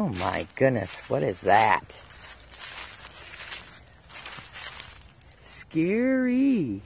Oh my goodness, what is that? Scary.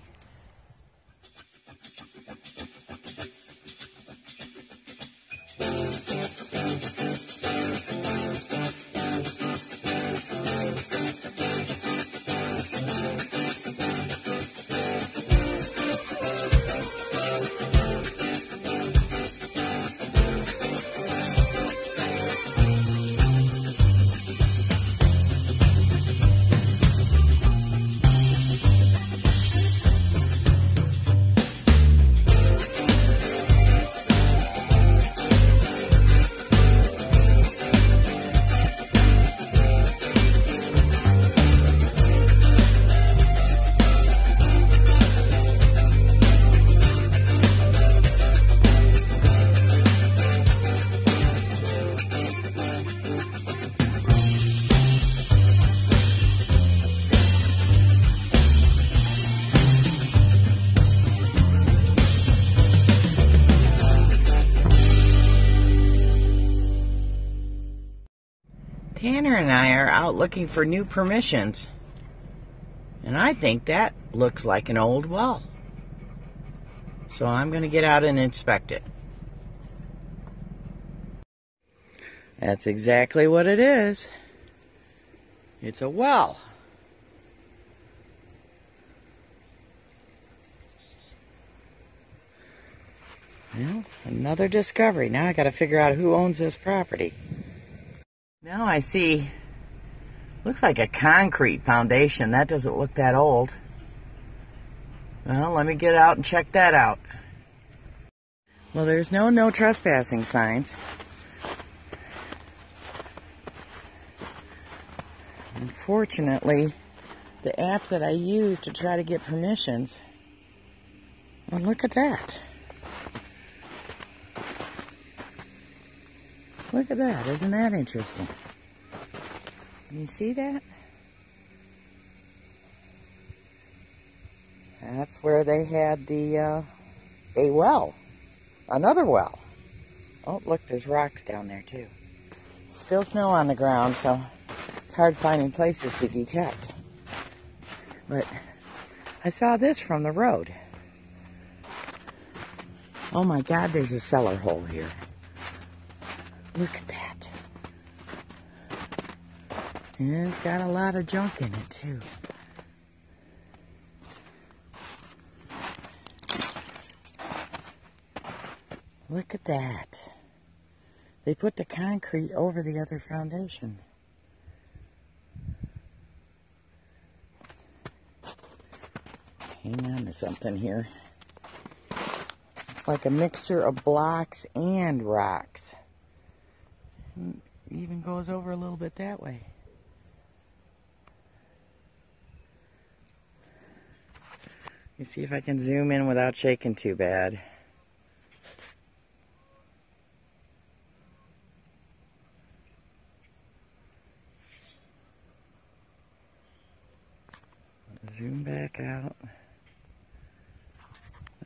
Tanner and I are out looking for new permissions, and I think that looks like an old well. So I'm going to get out and inspect it. That's exactly what it is. It's a well. Well, another discovery. Now I got to figure out who owns this property. Now I see, looks like a concrete foundation. That doesn't look that old. Well, let me get out and check that out. Well, there's no trespassing signs. Unfortunately, the app that I use to try to get permissions, well, look at that. Look at that, isn't that interesting? Can you see that? That's where they had the, a well. Another well. Oh, look, there's rocks down there too. Still snow on the ground, so it's hard finding places to detect. But I saw this from the road. Oh my God, there's a cellar hole here. Look at that. And it's got a lot of junk in it, too. Look at that. They put the concrete over the other foundation. Hang on to something here. It's like a mixture of blocks and rocks. It even goes over a little bit that way. Let me see if I can zoom in without shaking too bad. Zoom back out.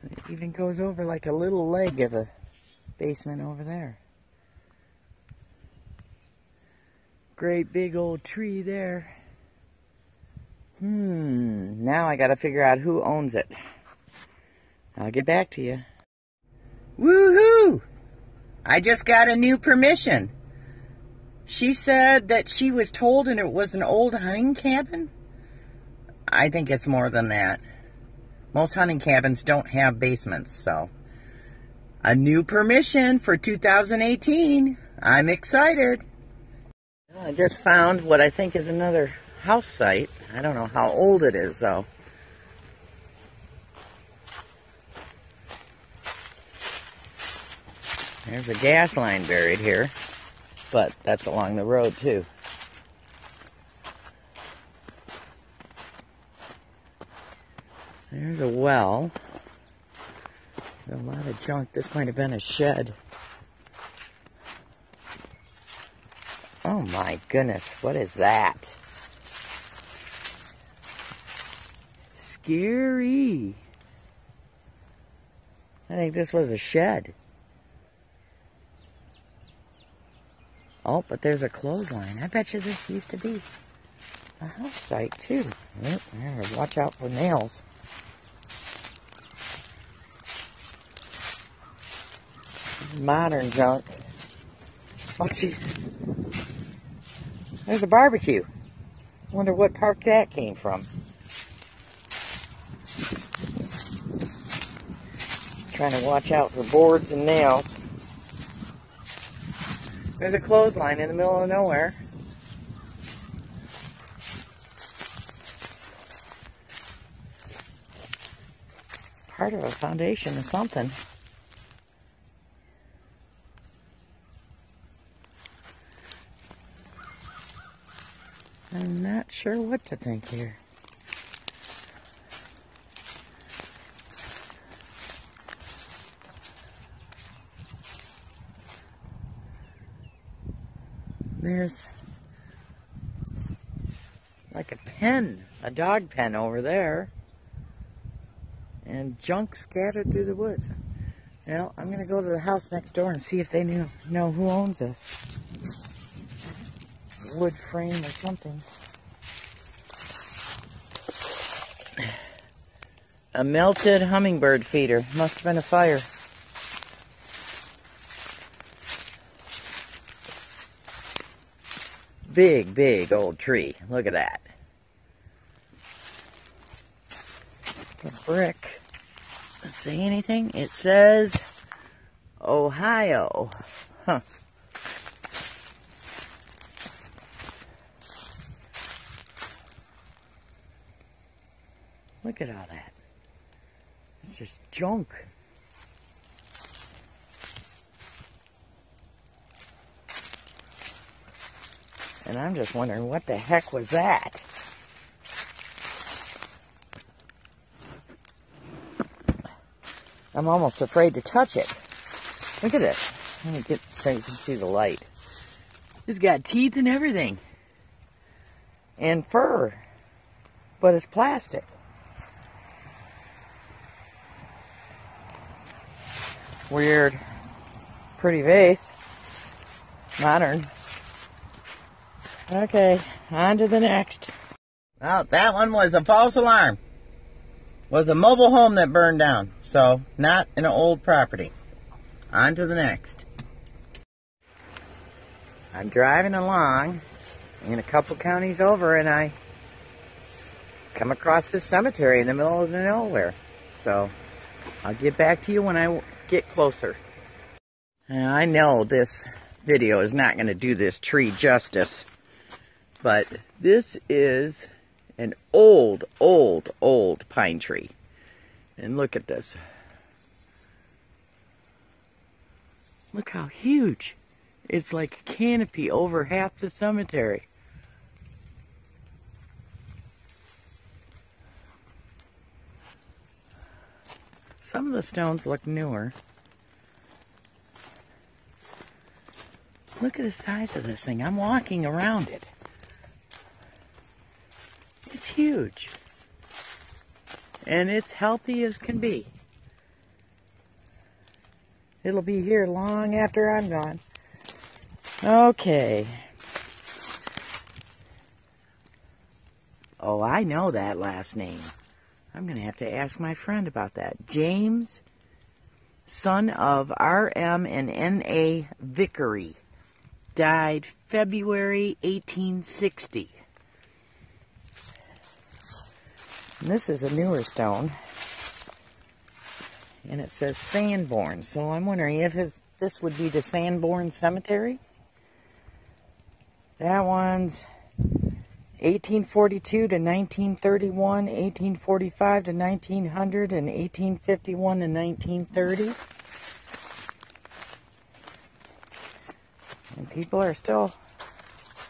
It even goes over like a little leg of a basement over there. Great big old tree there. Now I gotta figure out who owns it. I'll get back to you. Woohoo! I just got a new permission. She said that she was told and it was an old hunting cabin. I think it's more than that. Most hunting cabins don't have basements, so. A new permission for 2018. I'm excited. I just found what I think is another house site. I don't know how old it is, though. There's a gas line buried here, but that's along the road, too. There's a well. There's a lot of junk. This might have been a shed. Oh my goodness, what is that? Scary. I think this was a shed. Oh, but there's a clothesline. I bet you this used to be a house site, too. Oh, there, watch out for nails. Modern junk. Oh, jeez. There's a barbecue. Wonder what park that came from. Trying to watch out for boards and nails. There's a clothesline in the middle of nowhere. Part of a foundation of something. I'm not sure what to think here. There's like a pen, a dog pen over there, and junk scattered through the woods. Well, I'm going to go to the house next door and see if they know who owns this. Wood frame or something. A melted hummingbird feeder. Must have been a fire. Big, big old tree. Look at that. The brick. Does it say anything? It says Ohio. Huh. Look at all that. It's just junk. And I'm just wondering, what the heck was that? I'm almost afraid to touch it. Look at this. Let me get so you can see the light. It's got teeth and everything. And fur. But it's plastic. Weird. Pretty vase. Modern. Okay, on to the next. Well, that one was a false alarm. Was a mobile home that burned down. So, not an old property. On to the next. I'm driving along in a couple counties over, and I come across this cemetery in the middle of nowhere. So, I'll get back to you when I get closer. Now, I know this video is not going to do this tree justice, but this is an old, old, old pine tree. And look at this. Look how huge. It's like a canopy over half the cemetery. Some of the stones look newer. Look at the size of this thing. I'm walking around it. It's huge. And it's healthy as can be. It'll be here long after I'm gone. Okay. Oh, I know that last name. I'm going to have to ask my friend about that. James, son of R.M. and N.A. Vickery. Died February 1860. And this is a newer stone. And it says Sanborn. So I'm wondering if this would be the Sanborn Cemetery. That one's 1842 to 1931, 1845 to 1900, and 1851 to 1930. And people are still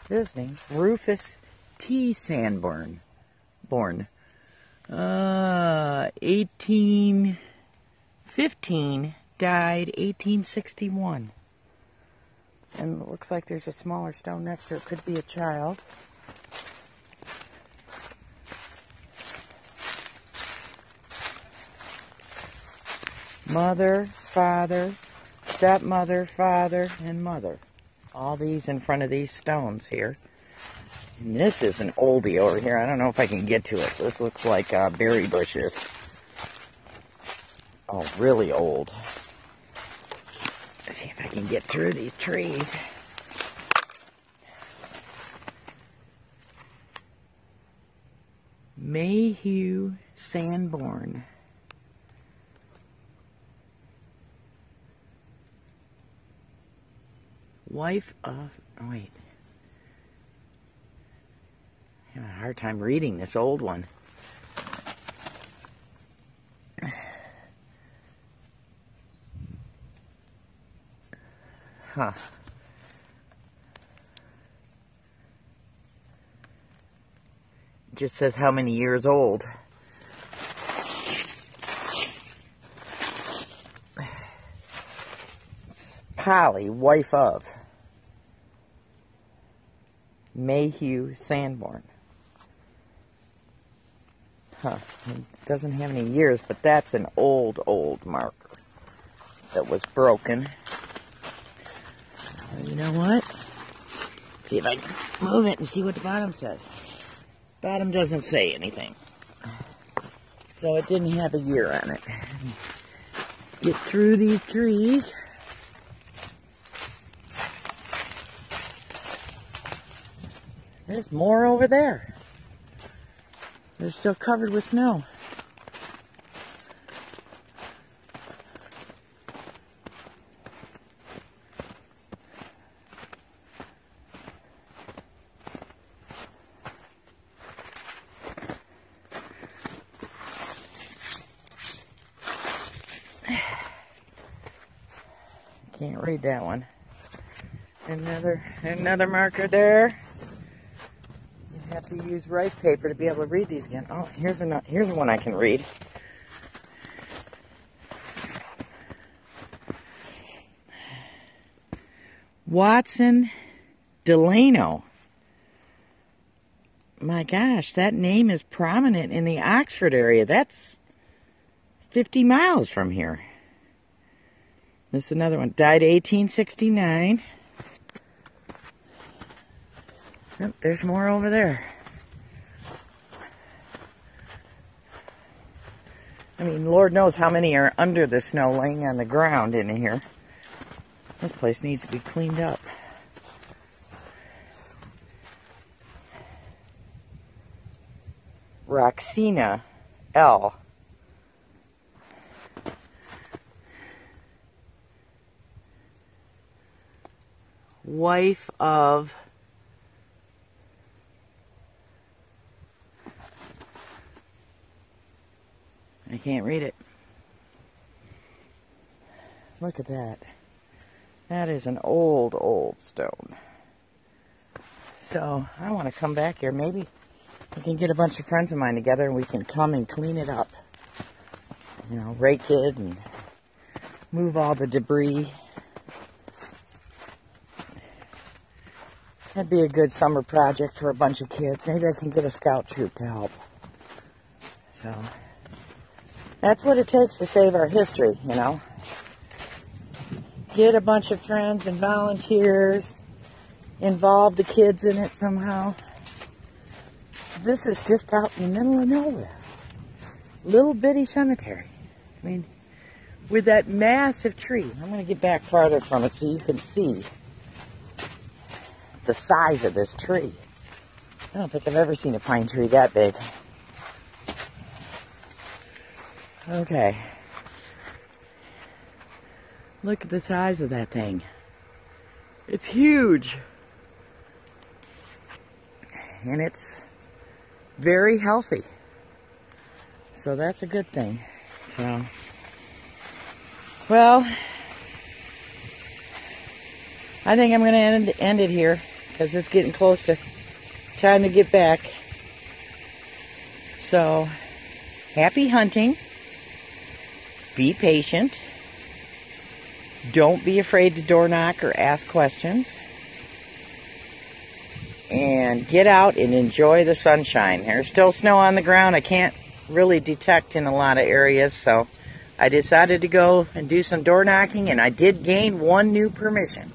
visiting. Rufus T. Sanborn. 1815, died 1861. And it looks like there's a smaller stone next to it. Could be a child. Mother, father, stepmother, father, and mother. All these in front of these stones here. And this is an oldie over here. I don't know if I can get to it. This looks like berry bushes. Oh, really old. Let's see if I can get through these trees. Mayhew, Sanborn. Wife of... Oh, wait. I'm having a hard time reading this old one. Huh. It just says how many years old. It's Polly, wife of Mayhew, Sanborn. Huh. It doesn't have any years, but that's an old marker that was broken. You know what? See if I can move it and see what the bottom says. Bottom doesn't say anything. So it didn't have a year on it. Get through these trees. There's more over there. They're still covered with snow. Can't read that one. Another marker there. You have to use rice paper to be able to read these again. Oh, here's one I can read. Watson Delano. My gosh, that name is prominent in the Oxford area. That's 50 miles from here. This is another one. Died 1869. Oh, there's more over there. I mean, Lord knows how many are under the snow laying on the ground in here. This place needs to be cleaned up. Roxina L. Wife of I can't read it. Look at that. That is an old stone. So I want to come back here. Maybe we can get a bunch of friends of mine together and we can come and clean it up. You know, rake it and move all the debris. That'd be a good summer project for a bunch of kids. Maybe I can get a scout troop to help. So that's what it takes to save our history, you know. Get a bunch of friends and volunteers, involve the kids in it somehow. This is just out in the middle of nowhere. Little bitty cemetery. I mean, with that massive tree. I'm going to get back farther from it so you can see the size of this tree. I don't think I've ever seen a pine tree that big. Okay. Look at the size of that thing. It's huge. And it's very healthy. So that's a good thing. So, well, I think I'm going to end it here because it's getting close to time to get back. So, happy hunting. Be patient. Don't be afraid to door knock or ask questions. And get out and enjoy the sunshine. There's still snow on the ground. I can't really detect in a lot of areas, so I decided to go and do some door knocking, and I did gain one new permission.